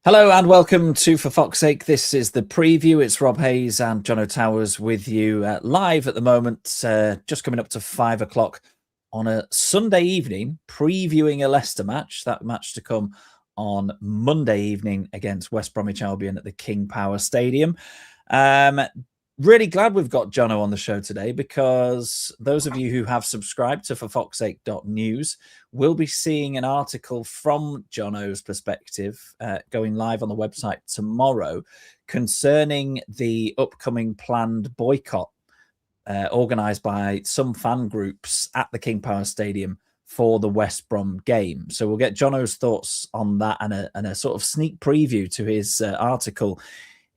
Hello and welcome to For Fox's Sake. This is the preview. It's Rob Hayes and Jono Towers with you live at the moment, just coming up to 5 o'clock on a Sunday evening, previewing a Leicester match. That match to come on Monday evening against West Bromwich Albion at the King Power Stadium. Really glad we've got Jono on the show today, because those of you who have subscribed to forfoxsake.news will be seeing an article from Jono's perspective going live on the website tomorrow concerning the upcoming planned boycott organised by some fan groups at the King Power Stadium for the West Brom game. So we'll get Jono's thoughts on that and a sort of sneak preview to his article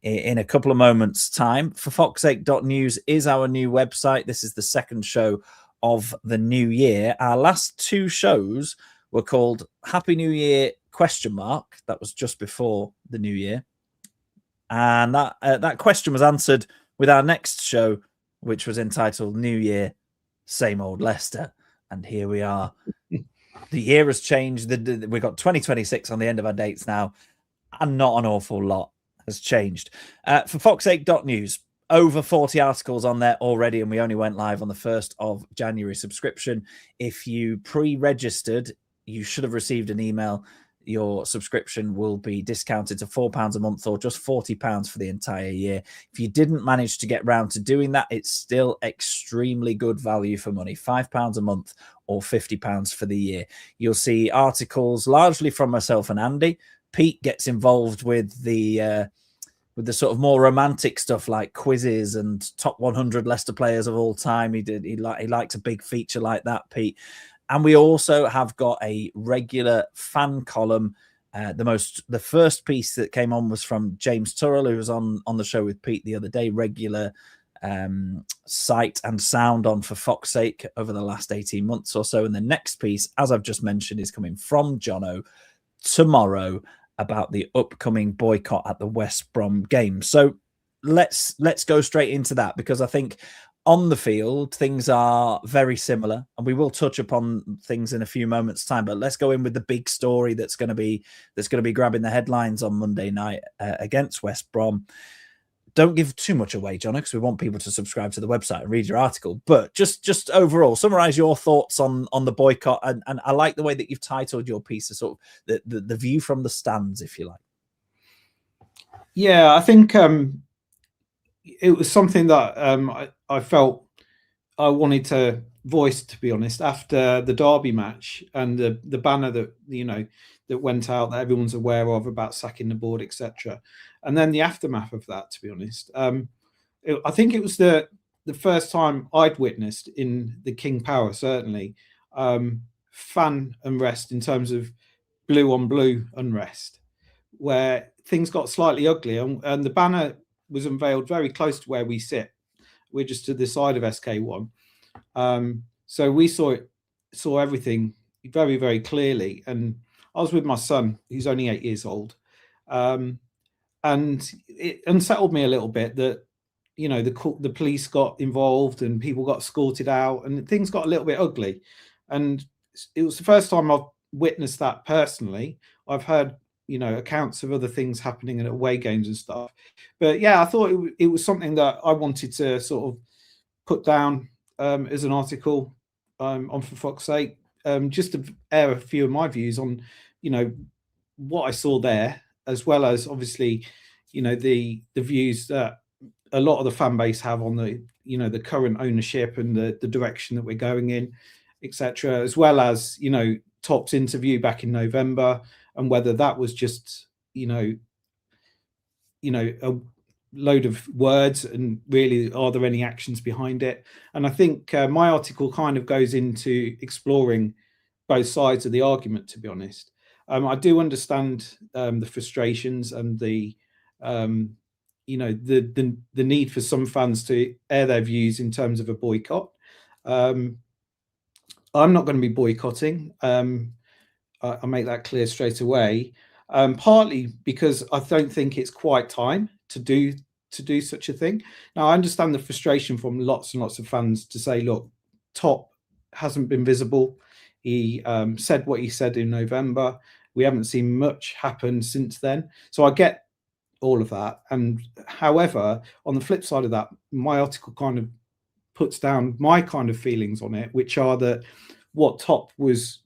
in a couple of moments' time. forfoxsake.news is our new website. This is the second show of the new year. Our last two shows were called Happy New Year ? That was just before the new year. And that question was answered with our next show, which was entitled New Year, Same Old Leicester. And here we are. The year has changed. We've got 2026 on the end of our dates now, and not an awful lot has changed. forfoxsake.news, over 40 articles on there already, and we only went live on the 1st of January subscription. If you pre-registered, you should have received an email. Your subscription will be discounted to £4 a month, or just £40 for the entire year. If you didn't manage to get round to doing that, it's still extremely good value for money. £5 a month or £50 for the year. You'll see articles largely from myself and Andy. Pete gets involved with the sort of more romantic stuff like quizzes and top 100 Leicester players of all time. He likes a big feature like that, Pete. And we also have got a regular fan column. The first piece that came on was from James Turrell, who was on the show with Pete the other day. Regular sight and sound on For Fox's Sake over the last 18 months or so. And the next piece, as I've just mentioned, is coming from Jono tomorrow about the upcoming boycott at the West Brom game. So let's go straight into that, because I think on the field things are very similar, and we will touch upon things in a few moments' time. But let's go in with the big story that's going to be grabbing the headlines on Monday night against West Brom. Don't give too much away, John, because we want people to subscribe to the website and read your article. But just overall, summarize your thoughts on the boycott. And I like the way that you've titled your piece, as sort of the view from the stands, if you like. Yeah, I think it was something that I felt I wanted to voice, to be honest, after the Derby match and the banner that that went out that everyone's aware of about sacking the board, etc. And then the aftermath of that, to be honest. I think it was the first time I'd witnessed in the King Power, certainly, fan unrest in terms of blue on blue unrest, where things got slightly ugly, and the banner was unveiled very close to where we sit. We're just to the side of SK1. So we saw everything very, very clearly. And I was with my son, who's only 8 years old. And it unsettled me a little bit that, the police got involved and people got escorted out and things got a little bit ugly. And it was the first time I've witnessed that personally. I've heard, accounts of other things happening at away games and stuff. But yeah, I thought it was something that I wanted to sort of put down as an article on For Fox's Sake, just to air a few of my views on, what I saw there, as well as obviously, the views that a lot of the fan base have on the current ownership and the direction that we're going in, etc. As well as, Top's interview back in November, and whether that was just, a load of words, and really, are there any actions behind it? And I think my article kind of goes into exploring both sides of the argument, to be honest. I do understand the frustrations and the need for some fans to air their views in terms of a boycott. I'm not going to be boycotting. I'll make that clear straight away. Partly because I don't think it's quite time to do such a thing. Now, I understand the frustration from lots and lots of fans to say, look, Top hasn't been visible. He said what he said in November. we haven't seen much happen since then. So I get all of that. And however, on the flip side of that, my article kind of puts down my kind of feelings on it, which are that what Top was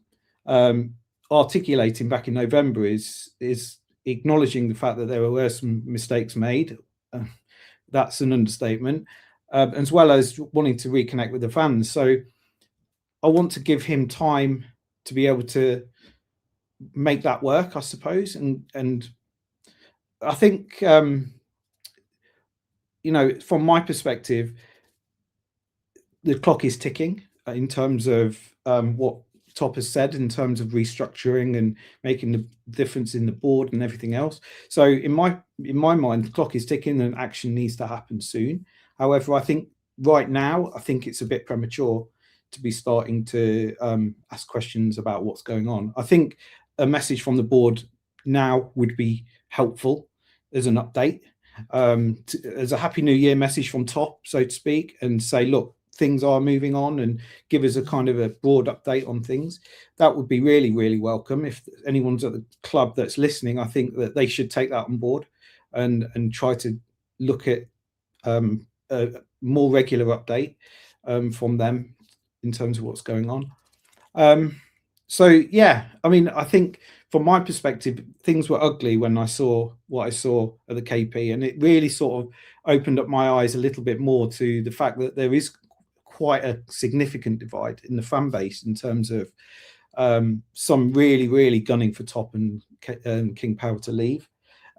articulating back in November is acknowledging the fact that there were some mistakes made. That's an understatement, as well as wanting to reconnect with the fans. So I want to give him time to be able to make that work, I suppose. And I think, you know, from my perspective, the clock is ticking in terms of what Top has said in terms of restructuring and making the difference in the board and everything else. So in my mind, the clock is ticking and action needs to happen soon. However, I think right now, I think it's a bit premature to be starting to ask questions about what's going on. I think a message from the board now would be helpful as an update, as a Happy New Year message from Top, so to speak, and say, look, things are moving on, and give us a kind of a broad update on things. That would be really, really welcome. If anyone's at the club that's listening, I think that they should take that on board and try to look at a more regular update from them in terms of what's going on. So yeah, I mean, I think from my perspective, things were ugly when I saw what I saw at the KP, and it really sort of opened up my eyes a little bit more to the fact that there is quite a significant divide in the fan base in terms of some really, really gunning for Top and King Power to leave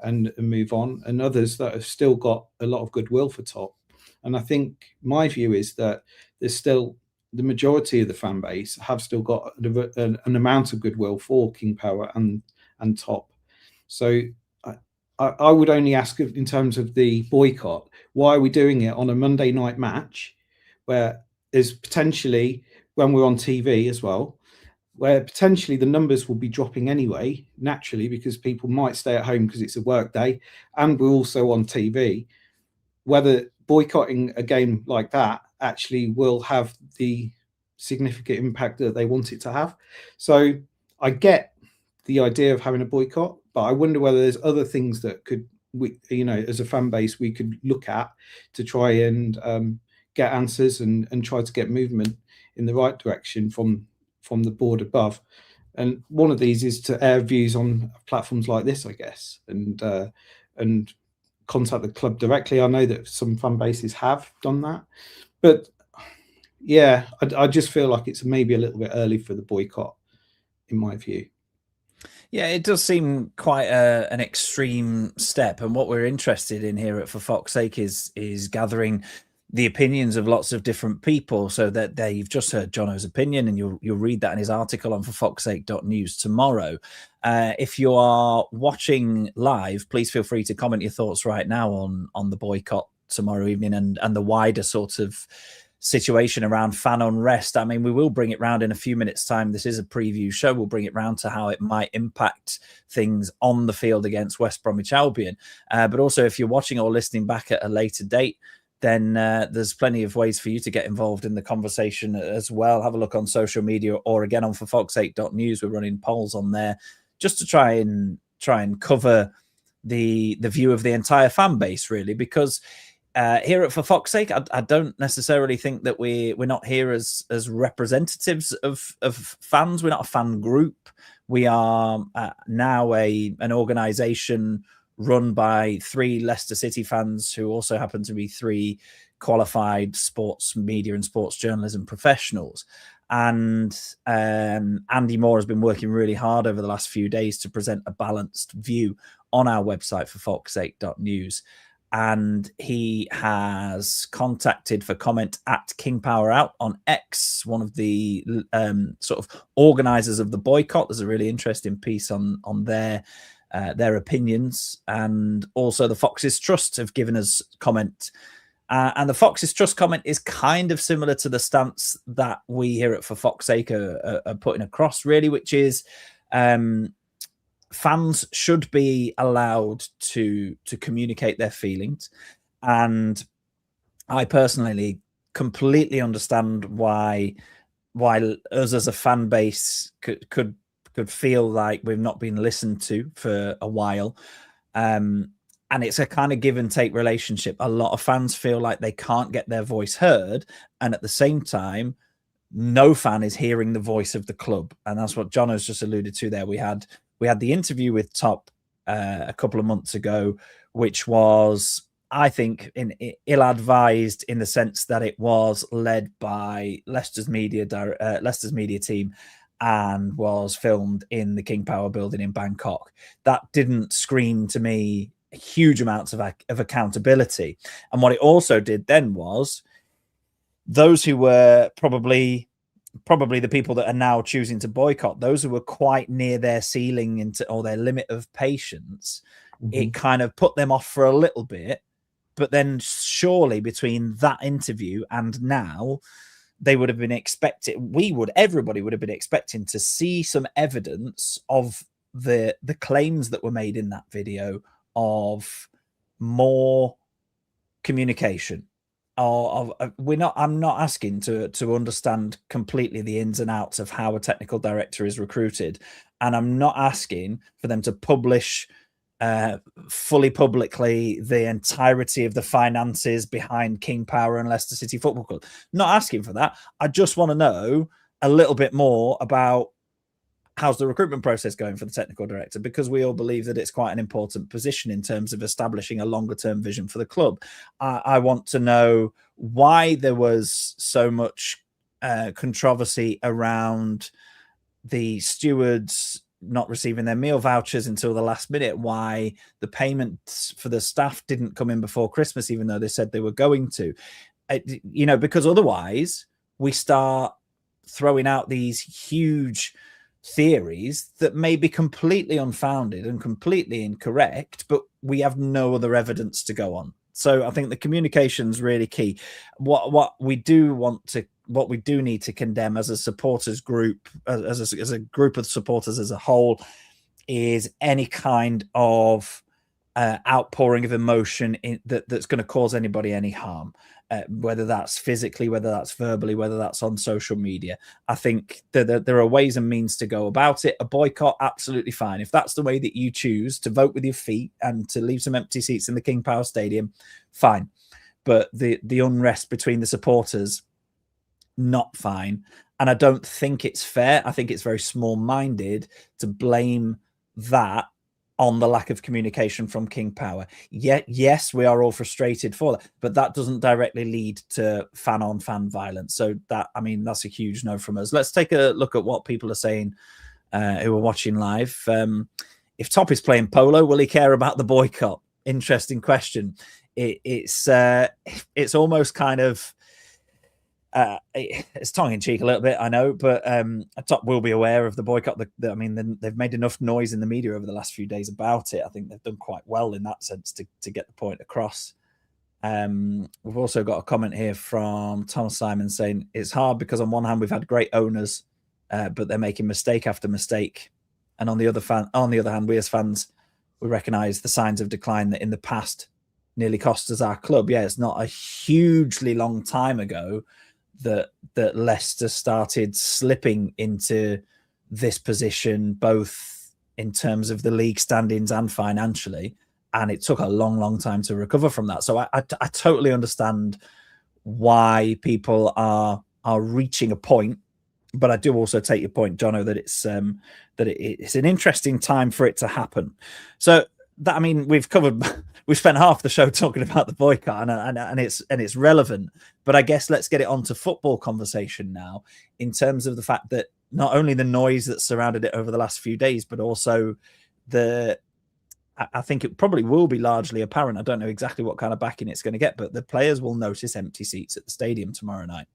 and move on, and others that have still got a lot of goodwill for Top. And I think my view is that there's still the majority of the fan base have still got an amount of goodwill for King Power and Top. So I would only ask, in terms of the boycott, why are we doing it on a Monday night match where there's potentially, when we're on TV as well, where potentially the numbers will be dropping anyway, naturally, because people might stay at home because it's a work day, and we're also on TV, whether boycotting a game like that actually will have the significant impact that they want it to have. So I get the idea of having a boycott, but I wonder whether there's other things that we, you know, as a fan base, we could look at to try and get answers and try to get movement in the right direction from the board above. And one of these is to air views on platforms like this, I guess, and contact the club directly. I know that some fan bases have done that, but yeah, I just feel like it's maybe a little bit early for the boycott, in my view. Yeah, it does seem quite an extreme step, and what we're interested in here at For Fox's Sake is gathering the opinions of lots of different people, so that you've just heard Jono's opinion, and you'll read that in his article on forfoxsake.news tomorrow. If you are watching live, please feel free to comment your thoughts right now on the boycott tomorrow evening and the wider sort of situation around fan unrest. I mean, we will bring it round in a few minutes' time. This is a preview show. We'll bring it round to how it might impact things on the field against West Bromwich Albion. But also, if you're watching or listening back at a later date, then there's plenty of ways for you to get involved in the conversation as well. Have a look on social media, or again on forfoxsake.news. We're running polls on there just to try and cover the view of the entire fan base, really, because here at For Fox's Sake, I don't necessarily think that we're not here as representatives of fans. We're not a fan group. We are now an organisation run by 3 Leicester City fans who also happen to be 3 qualified sports media and sports journalism professionals. And Andy Moore has been working really hard over the last few days to present a balanced view on our website, forfoxsake.news. And he has contacted for comment at King Power Out on X, one of the sort of organisers of the boycott. There's a really interesting piece on their opinions, and also the Foxes Trust have given us comment, and the Foxes Trust comment is kind of similar to the stance that we here at For Fox's Sake are putting across, really, which is fans should be allowed to communicate their feelings, and I personally completely understand why us as a fan base could could feel like we've not been listened to for a while. And it's a kind of give and take relationship. A lot of fans feel like they can't get their voice heard. And at the same time, no fan is hearing the voice of the club. And that's what Jono's just alluded to there. We had the interview with Top a couple of months ago, which was, I think, ill-advised in the sense that it was led by Leicester's media team and was filmed in the King Power building in Bangkok. That didn't scream to me huge amounts of accountability. And what it also did then was those who were probably the people that are now choosing to boycott, those who were quite near their ceiling or their limit of patience, it kind of put them off for a little bit. But then surely between that interview and now, they would have been everybody would have been expecting to see some evidence of the claims that were made in that video of more communication. I'm not asking to understand completely the ins and outs of how a technical director is recruited, and I'm not asking for them to publish fully publicly the entirety of the finances behind King Power and Leicester City Football Club. Not asking for that. I just want to know a little bit more about how's the recruitment process going for the technical director, because we all believe that it's quite an important position in terms of establishing a longer term vision for the club. I want to know why there was so much controversy around the stewards not receiving their meal vouchers until the last minute, why the payments for the staff didn't come in before Christmas, even though they said they were going to, because otherwise we start throwing out these huge theories that may be completely unfounded and completely incorrect, but we have no other evidence to go on. So I think the communication is really key. What we do need to condemn as a supporters group, as a group of supporters as a whole, is any kind of outpouring of emotion that's going to cause anybody any harm. Whether that's physically, whether that's verbally, whether that's on social media. I think that there are ways and means to go about it. A boycott, absolutely fine. If that's the way that you choose to vote with your feet and to leave some empty seats in the King Power Stadium, fine. But the unrest between the supporters, not fine. And I don't think it's fair. I think it's very small-minded to blame that on the lack of communication from King Power. Yes, we are all frustrated for that, but that doesn't directly lead to fan-on-fan violence. So that's a huge no from us. Let's take a look at what people are saying who are watching live. If Top is playing polo, will he care about the boycott? Interesting question. It's almost kind of it's tongue-in-cheek a little bit, I know, but Top will be aware of the boycott. They've made enough noise in the media over the last few days about it. I think they've done quite well in that sense to get the point across. We've also got a comment here from Tom Simon saying it's hard because on one hand we've had great owners, but they're making mistake after mistake, and on the other hand, we as fans, we recognise the signs of decline that in the past nearly cost us our club. Yeah, it's not a hugely long time ago that Leicester started slipping into this position, both in terms of the league standings and financially, and it took a long time to recover from that. So I totally understand why people are reaching a point, but I do also take your point, Jono, that it's an interesting time for it to happen. So that, we've spent half the show talking about the boycott, and it's relevant. But I guess let's get it onto football conversation now, in terms of the fact that not only the noise that surrounded it over the last few days, but also I think it probably will be largely apparent. I don't know exactly what kind of backing it's going to get, but the players will notice empty seats at the stadium tomorrow night.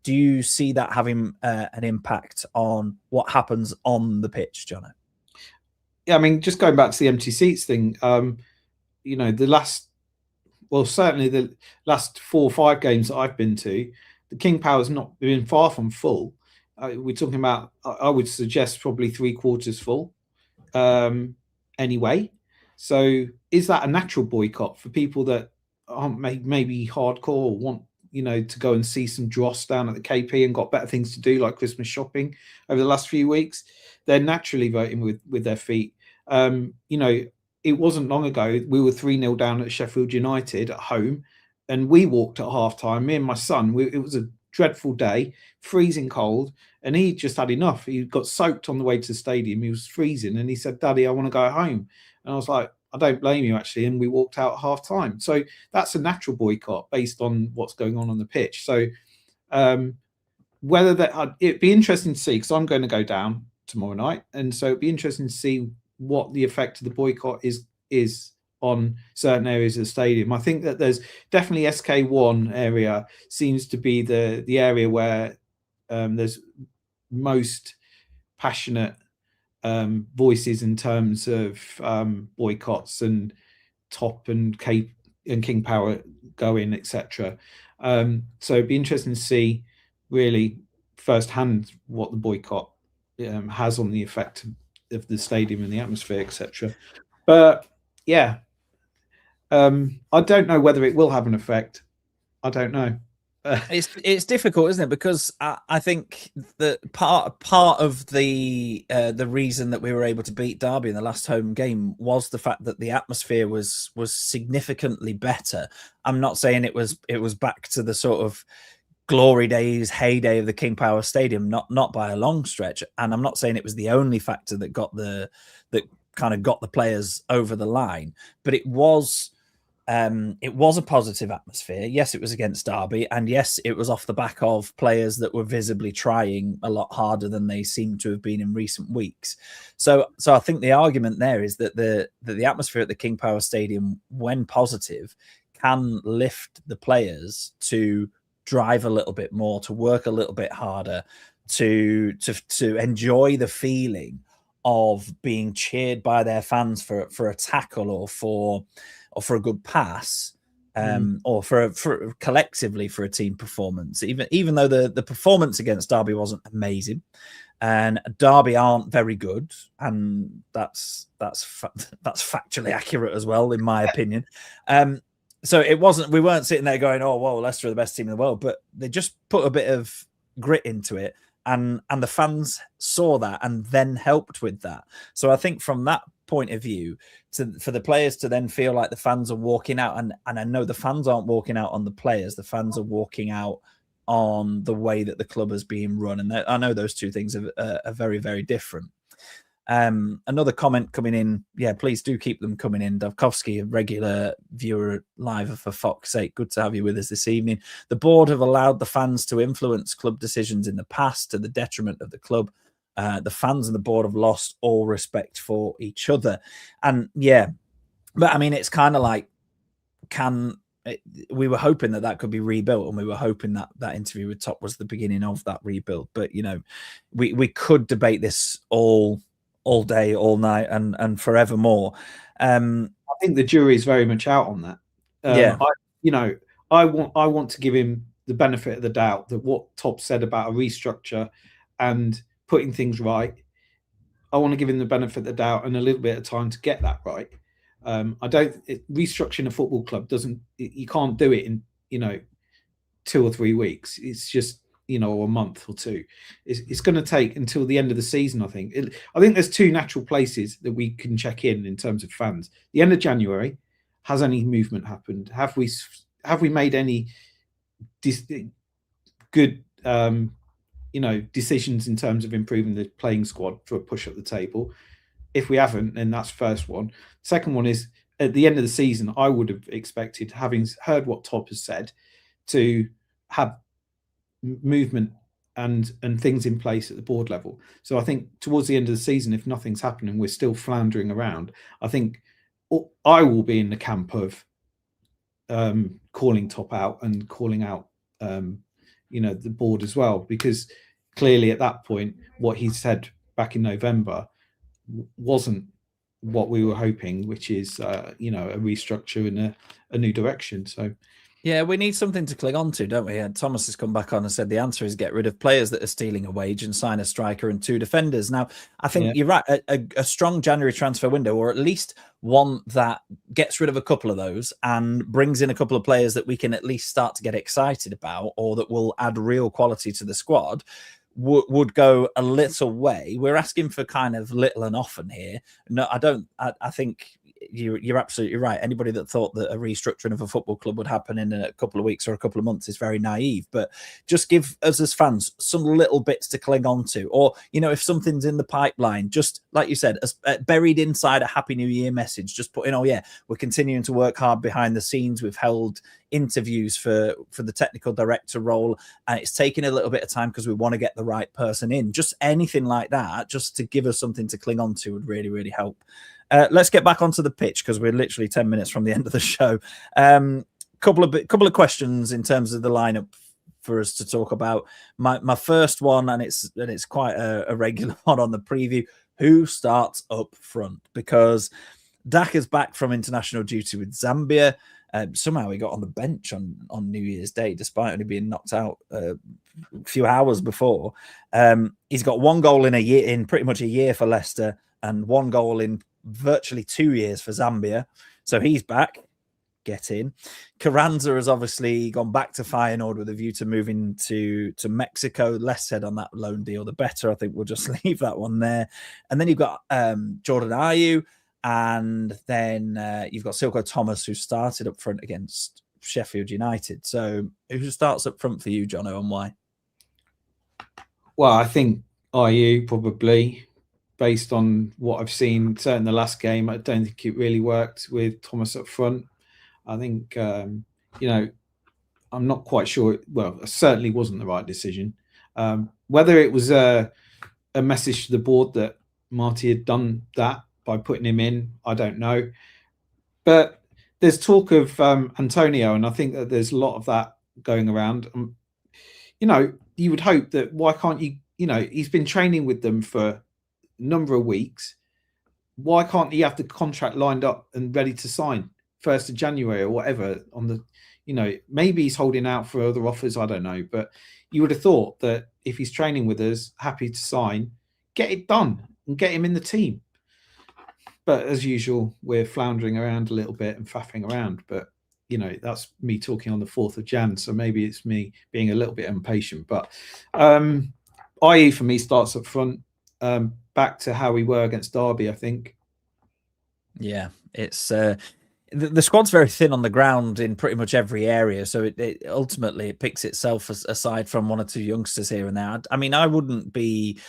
Do you see that having an impact on what happens on the pitch, Jono? Yeah, just going back to the empty seats thing, certainly the last 4 or 5 games that I've been to, the King Power's not been far from full. We're talking about, I would suggest, probably 3/4 full anyway. So is that a natural boycott for people that aren't maybe hardcore or want, to go and see some dross down at the KP and got better things to do, like Christmas shopping over the last few weeks? they're naturally voting with their feet. It wasn't long ago we were 3-0 down at Sheffield United at home, and we walked at half time. Me and my son, it was a dreadful day, freezing cold, and he just had enough. He got soaked on the way to the stadium. He was freezing, and he said, "Daddy, I want to go home." And I was like, "I don't blame you, actually." And we walked out at half time. So that's a natural boycott based on what's going on the pitch. So whether that, it'd be interesting to see, because I'm going to go down tomorrow night, and so it'd be interesting to see what the effect of the boycott is on certain areas of the stadium. I think that there's definitely SK1 area seems to be the area where there's most passionate voices in terms of boycotts and Top and Cape and King Power going, etc. So it'd be interesting to see really firsthand what the boycott has on the effect of the stadium and the atmosphere, etc. But yeah, I don't know whether it will have an effect. I don't know. It's difficult, isn't it? Because I think that part of the reason that we were able to beat Derby in the last home game was the fact that the atmosphere was significantly better. I'm not saying it was back to the sort of glory days, heyday of the King Power Stadium, not by a long stretch. And I'm not saying it was the only factor that kind of got the players over the line, but it was a positive atmosphere. Yes, it was against Derby, and yes, it was off the back of players that were visibly trying a lot harder than they seem to have been in recent weeks. So I think the argument there is that the atmosphere at the King Power Stadium, when positive, can lift the players to drive a little bit more, to work a little bit harder, to enjoy the feeling of being cheered by their fans for a tackle or for a good pass, or for collectively for a team performance. Even though the performance against Derby wasn't amazing, and Derby aren't very good, and that's factually accurate as well, in my opinion. So we weren't sitting there going, "Oh, whoa, Leicester are the best team in the world," but they just put a bit of grit into it, and the fans saw that and then helped with that. So I think from that point of view, for the players to then feel like the fans are walking out, and I know the fans aren't walking out on the players, the fans are walking out on the way that the club is being run, and I know those two things are very, very different. Another comment coming in. Yeah, please do keep them coming in. Davkovsky, a regular viewer live for Fox's sake. Good to have you with us this evening. The board have allowed the fans to influence club decisions in the past to the detriment of the club. The fans and the board have lost all respect for each other. And yeah, but I mean, it's kind of like, we were hoping that could be rebuilt, and we were hoping that interview with Top was the beginning of that rebuild. But, you know, we could debate this all day, all night, and forevermore. I think the jury is very much out on that. I want to give him the benefit of the doubt that what Top said about a restructure and putting things right, I want to give him the benefit of the doubt and a little bit of time to get that right. Restructuring a football club you can't do it in 2 or 3 weeks. It's just a month or two. It's going to take until the end of the season. I think there's 2 natural places that we can check in terms of fans. The end of January, has any movement happened? Have we made any good decisions in terms of improving the playing squad for a push up the table? If we haven't, then that's first one. Second one is, at the end of the season, I would have expected, having heard what Top has said, to have movement and things in place at the board level. So I think towards the end of the season, if nothing's happening, we're still floundering around, I think I will be in the camp of calling Top out and calling out the board as well, because clearly at that point what he said back in November wasn't what we were hoping, which is a restructure and a new direction. So yeah, we need something to cling on to, don't we? And Thomas has come back on and said the answer is get rid of players that are stealing a wage and sign a striker and 2 defenders. Now, I think you're right. A strong January transfer window, or at least one that gets rid of a couple of those and brings in a couple of players that we can at least start to get excited about, or that will add real quality to the squad, would go a little way. We're asking for kind of little and often here. No, I don't. I think you're absolutely right. Anybody that thought that a restructuring of a football club would happen in a couple of weeks or a couple of months is very naive. But just give us as fans some little bits to cling on to, or if something's in the pipeline, just like you said, buried inside a Happy New Year message, just put in, oh yeah, we're continuing to work hard behind the scenes. We've held interviews for the technical director role, and it's taking a little bit of time because we want to get the right person in. Just anything like that, just to give us something to cling on to, would really, really help. Let's get back onto the pitch because we're literally 10 minutes from the end of the show. Couple of questions in terms of the lineup for us to talk about. My first one, and it's quite a regular one on the preview. Who starts up front? Because Daka's back from international duty with Zambia. Somehow he got on the bench on New Year's Day, despite only being knocked out a few hours before. He's got one goal in pretty much a year for Leicester, and one goal in virtually 2 years for Zambia. So he's back. Get in. Carranza has obviously gone back to Feyenoord with a view to moving to Mexico. Less said on that loan deal, the better. I think we'll just leave that one there. And then you've got Jordan Ayew, and then you've got Silko Thomas, who started up front against Sheffield United. So who starts up front for you, Jono, and why? Well, I think Ayew probably, based on what I've seen, certainly in the last game. I don't think it really worked with Thomas up front. I think, I'm not quite sure. Well, it certainly wasn't the right decision. Whether it was a message to the board that Marty had done that by putting him in, I don't know. But there's talk of Antonio, and I think that there's a lot of that going around. You would hope that why can't you, he's been training with them for number of weeks. Why can't he have the contract lined up and ready to sign 1st of January or whatever on the, maybe he's holding out for other offers. I don't know, but you would have thought that if he's training with us, happy to sign, get it done and get him in the team. But as usual, we're floundering around a little bit and faffing around, but that's me talking on the 4th of Jan. So maybe it's me being a little bit impatient, but Ayew for me starts up front. Back to how we were against Derby, I think. Yeah, it's the squad's very thin on the ground in pretty much every area, so it ultimately it picks itself aside from one or two youngsters here and there. I mean, I wouldn't be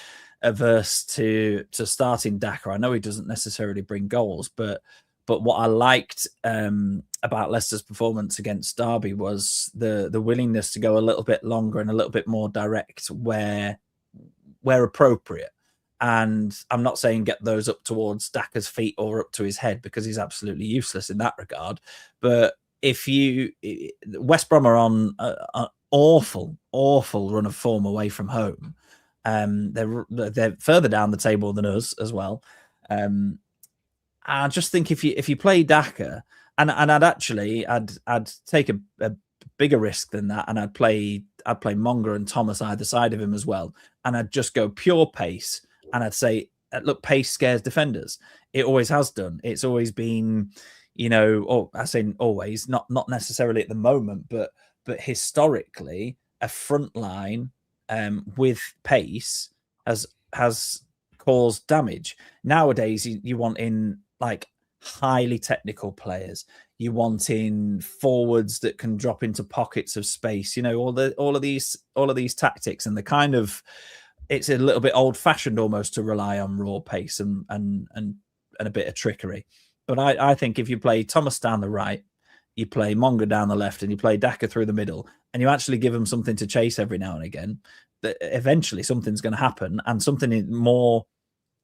averse to starting Daka. I know he doesn't necessarily bring goals, but what I liked about Leicester's performance against Derby was the willingness to go a little bit longer and a little bit more direct where appropriate. And I'm not saying get those up towards Daka's feet or up to his head, because he's absolutely useless in that regard. But West Brom are on an awful run of form away from home. They're further down the table than us as well. I just think if you play Daka, and I'd take a bigger risk than that, and I'd play Monga and Thomas either side of him as well, and I'd just go pure pace. And I'd say, look, pace scares defenders. It always has done. It's always been, I say always, not necessarily at the moment, but historically, a front line with pace has caused damage. Nowadays, you want in like highly technical players. You want in forwards that can drop into pockets of space. All of these tactics, and the kind of, it's a little bit old-fashioned almost to rely on raw pace and a bit of trickery. But I think if you play Thomas down the right, you play Monga down the left, and you play Daka through the middle, and you actually give them something to chase every now and again, that eventually something's going to happen, and something more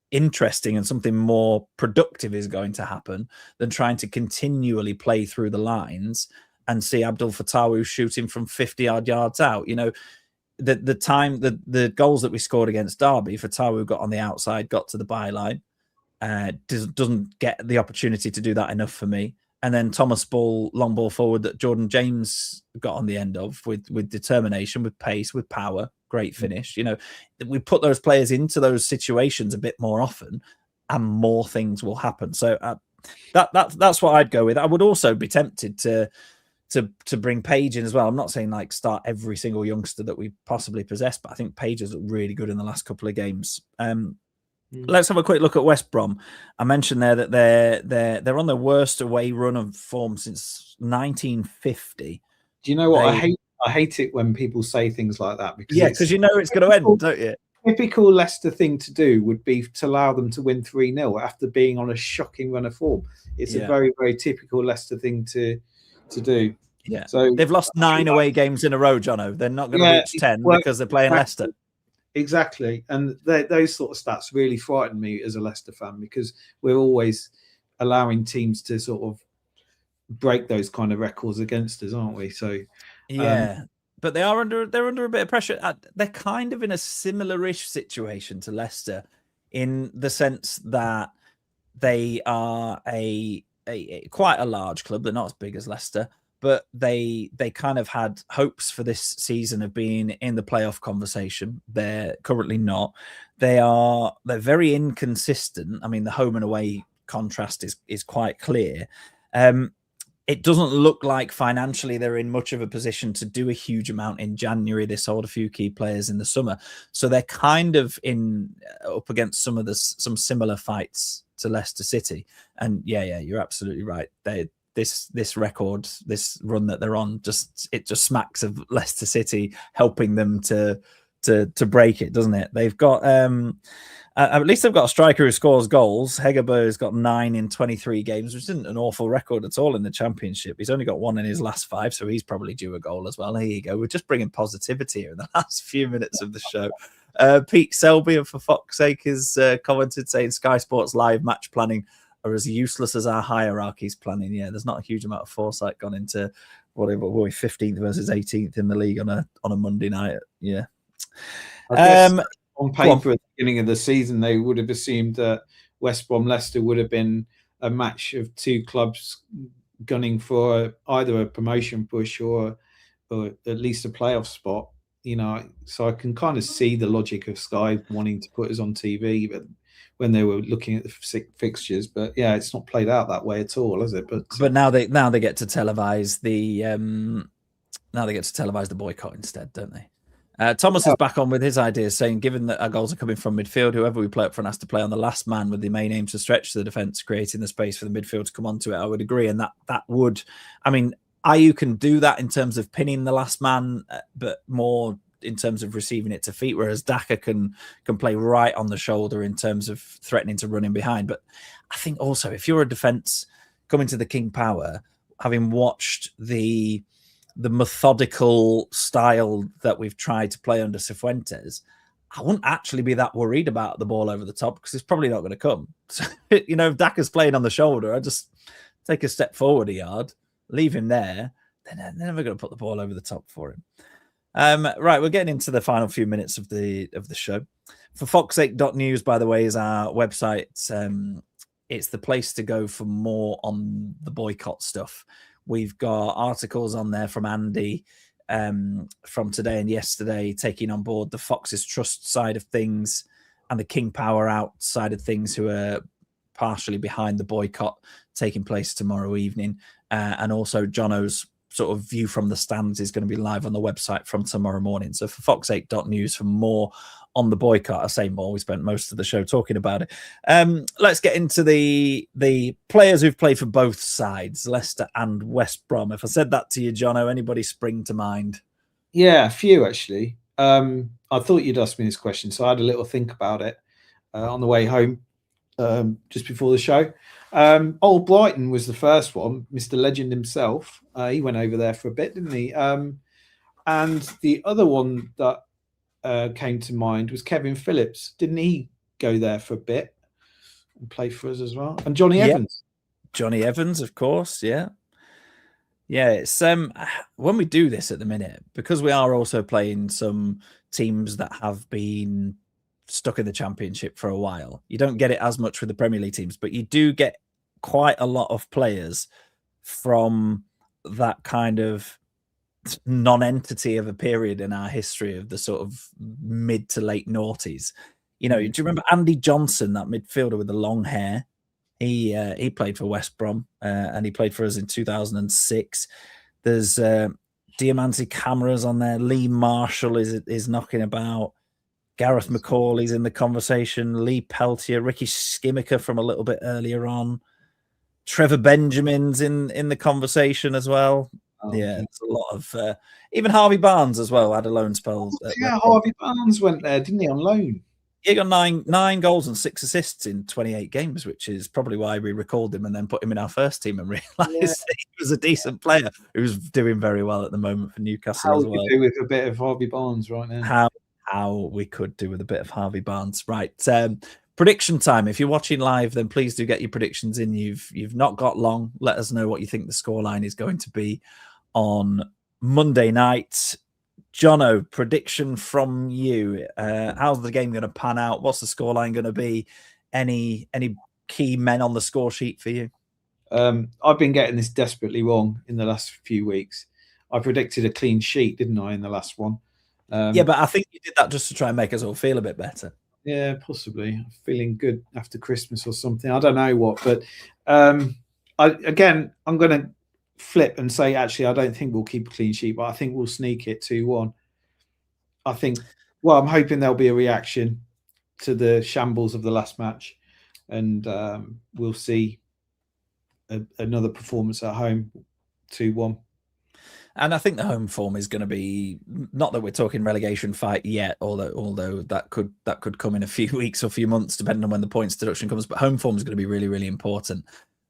interesting and something more productive is going to happen than trying to continually play through the lines and see Abdul Fatawu shooting from 50-odd yards out. The goals that we scored against Derby, Fatawu got on the outside, got to the byline, doesn't get the opportunity to do that enough for me. And then Thomas long ball forward that Jordan James got on the end of with determination, with pace, with power, great finish. We put those players into those situations a bit more often, and more things will happen. So that's what I'd go with. I would also be tempted to to bring Page in as well. I'm not saying like start every single youngster that we possibly possess, but I think Page has looked really good in the last couple of games. Let's have a quick look at West Brom. I mentioned there that they're on their worst away run of form since 1950. Do you know what I hate it when people say things like that, because you know it's going to end, don't you? Typical Leicester thing to do would be to allow them to win 3-0 after being on a shocking run of form. It's a very, very typical Leicester thing to do. Yeah. So they've lost 9 away games in a row, Jono. They're not going to reach 10 because they're playing Leicester. Exactly. And those sort of stats really frighten me as a Leicester fan, because we're always allowing teams to sort of break those kind of records against us, aren't we? So but they're under a bit of pressure. They're kind of in a similar-ish situation to Leicester in the sense that they are a quite a large club. They're not as big as Leicester, but they kind of had hopes for this season of being in the playoff conversation. They're currently not. They're very inconsistent. I mean, the home and away contrast is quite clear. It doesn't look like financially they're in much of a position to do a huge amount in January. They sold a few key players in the summer, so they're kind of up against some similar fights to Leicester City. And yeah, you're absolutely right. This record, this run that they're on, just smacks of Leicester City helping them to break it, doesn't it? They've got at least they've got a striker who scores goals. Hegerberg's got 9 in 23 games, which isn't an awful record at all in the Championship. He's only got 1 in his last 5, so he's probably due a goal as well. There you go. We're just bringing positivity here in the last few minutes of the show. Pete Selby, for fuck's sake, has commented saying Sky Sports Live match planning are as useless as our hierarchies planning. Yeah, there's not a huge amount of foresight gone into whatever 15th versus 18th in the league on a Monday night. Yeah. On paper at the beginning of the season, they would have assumed that West Brom Leicester would have been a match of two clubs gunning for either a promotion push or at least a playoff spot. So I can kind of see the logic of Sky wanting to put us on TV, but when they were looking at the fixtures. But yeah, it's not played out that way at all, has it? But now they get to televise the boycott instead, don't they? Thomas is back on with his ideas, saying, given that our goals are coming from midfield, whoever we play up front has to play on the last man with the main aim to stretch the defence, creating the space for the midfield to come onto it. I would agree. And that would, I mean, Ayew can do that in terms of pinning the last man, but more in terms of receiving it to feet, whereas Daka can play right on the shoulder in terms of threatening to run in behind. But I think also, if you're a defence coming to the King Power, having watched the methodical style that we've tried to play under Cifuentes, I wouldn't actually be that worried about the ball over the top, because it's probably not going to come. So, if Daka's playing on the shoulder, I just take a step forward a yard, leave him there, then they're never going to put the ball over the top for him. Right, we're getting into the final few minutes of the show. For foxsake.news, by the way, is our website. It's the place to go for more on the boycott stuff. We've got articles on there from Andy from today and yesterday, taking on board the Foxes Trust side of things and the King Power Out side of things, who are partially behind the boycott taking place tomorrow evening. And also Jono's sort of view from the stands is going to be live on the website from tomorrow morning. So for fox8.news for more on the boycott. I say more, we spent most of the show talking about it. Let's get into the players who've played for both sides, Leicester and West Brom. If I said that to you, Jono, anybody spring to mind? Yeah, a few actually. I thought you'd ask me this question, so I had a little think about it on the way home just before the show. Old Brighton was the first one, Mr. Legend himself. He went over there for a bit, didn't he? And the other one that came to mind was Kevin Phillips. Didn't he go there for a bit and play for us as well? And Johnny Evans. Johnny Evans, of course, yeah. Yeah, it's when we do this at the minute, because we are also playing some teams that have been stuck in the Championship for a while. You don't get it as much with the Premier League teams, but you do get quite a lot of players from that kind of non-entity of a period in our history of the sort of mid to late noughties. Do you remember Andy Johnson, that midfielder with the long hair? He played for West Brom and he played for us in 2006. There's Diamante Cameras on there. Lee Marshall is knocking about. Gareth McCauley's in the conversation. Lee Peltier, Ricky Skimmicker from a little bit earlier on. Trevor Benjamin's in the conversation as well. Yeah, there's a lot of even Harvey Barnes as well had a loan spell. Yeah, Harvey Barnes went there, didn't he, on loan? He got nine goals and 6 assists in 28 games, which is probably why we recalled him and then put him in our first team and realised he was a decent player who's doing very well at the moment for Newcastle as well. How we do with a bit of Harvey Barnes right now? How we could do with a bit of Harvey Barnes. Right. Prediction time. If you're watching live, then please do get your predictions in. You've not got long. Let us know what you think the scoreline is going to be on Monday night. Jono, prediction from you. How's the game going to pan out? What's the scoreline going to be? Any key men on the score sheet for you? I've been getting this desperately wrong in the last few weeks. I predicted a clean sheet, didn't I, in the last one? Yeah, but I think you did that just to try and make us all feel a bit better. Yeah, possibly. I'm feeling good after Christmas or something. I don't know what, but I'm going to flip and say, actually, I don't think we'll keep a clean sheet, but I think we'll sneak it 2-1. I think, well, I'm hoping there'll be a reaction to the shambles of the last match, and we'll see another performance at home, 2-1. And I think the home form is going to be, not that we're talking relegation fight yet, although that could come in a few weeks or a few months, depending on when the points deduction comes. But home form is going to be really, really important.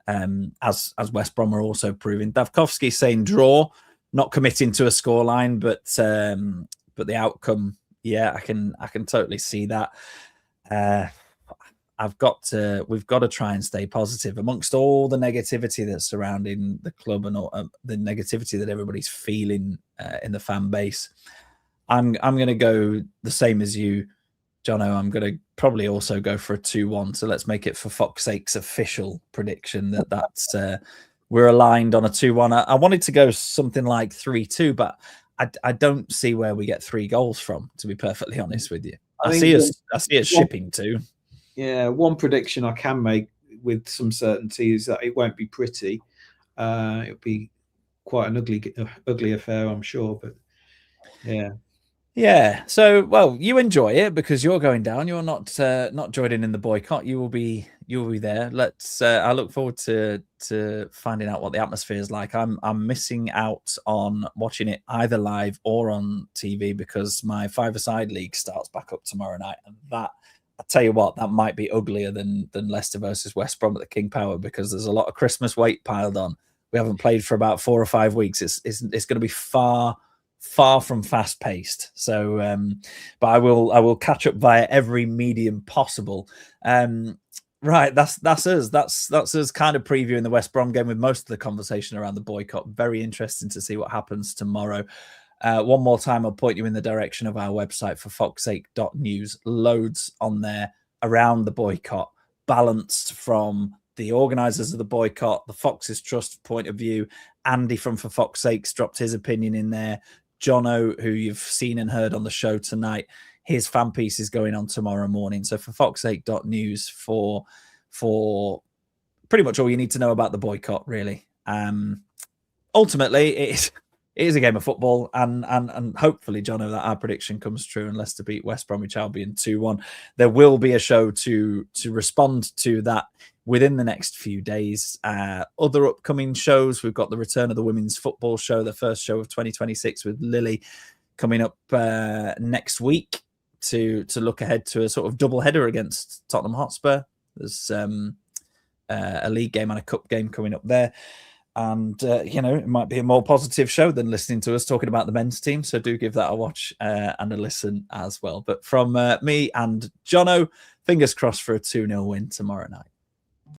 As West Brom are also proving. Davkovsky saying draw, not committing to a scoreline, but the outcome, yeah, I can totally see that. We've got to try and stay positive amongst all the negativity that's surrounding the club and all, the negativity that everybody's feeling in the fan base. I'm going to go the same as you, Jono. I'm going to probably also go for a 2-1. So let's make it, for fuck's sake's, official prediction that's we're aligned on a 2-1. I wanted to go something like 3-2, but I don't see where we get 3 goals from, to be perfectly honest with you. I see us shipping 2. Yeah, one prediction I can make with some certainty is that it won't be pretty. It'll be quite an ugly affair, I'm sure. But yeah. Yeah. So, well, you enjoy it because you're going down. You're not joining in the boycott. You will be there. Let's. I look forward to finding out what the atmosphere is like. I'm missing out on watching it either live or on TV because my five-a-side league starts back up tomorrow night, and that, I tell you what, that might be uglier than Leicester versus West Brom at the King Power, because there's a lot of Christmas weight piled on. We haven't played for about 4 or 5 weeks. It's going to be far from fast paced. So, but I will catch up via every medium possible. Right, that's us. That's us kind of previewing the West Brom game with most of the conversation around the boycott. Very interesting to see what happens tomorrow. One more time, I'll point you in the direction of our website, for foxsake.news. Loads on there around the boycott, balanced from the organisers of the boycott, the Foxes Trust point of view. Andy from For Fox's Sake's dropped his opinion in there. Jono, who you've seen and heard on the show tonight, his fan piece is going on tomorrow morning. So for foxsake.news for pretty much all you need to know about the boycott, really. Ultimately, it is a game of football, and hopefully, Jono, that our prediction comes true and Leicester beat West Bromwich Albion 2-1. There will be a show to respond to that within the next few days. Other upcoming shows, we've got the return of the women's football show, the first show of 2026 with Lily, coming up next week to look ahead to a sort of double header against Tottenham Hotspur. There's a league game and a cup game coming up there. And, it might be a more positive show than listening to us talking about the men's team. So do give that a watch and a listen as well. But from me and Jono, fingers crossed for a 2-0 win tomorrow night.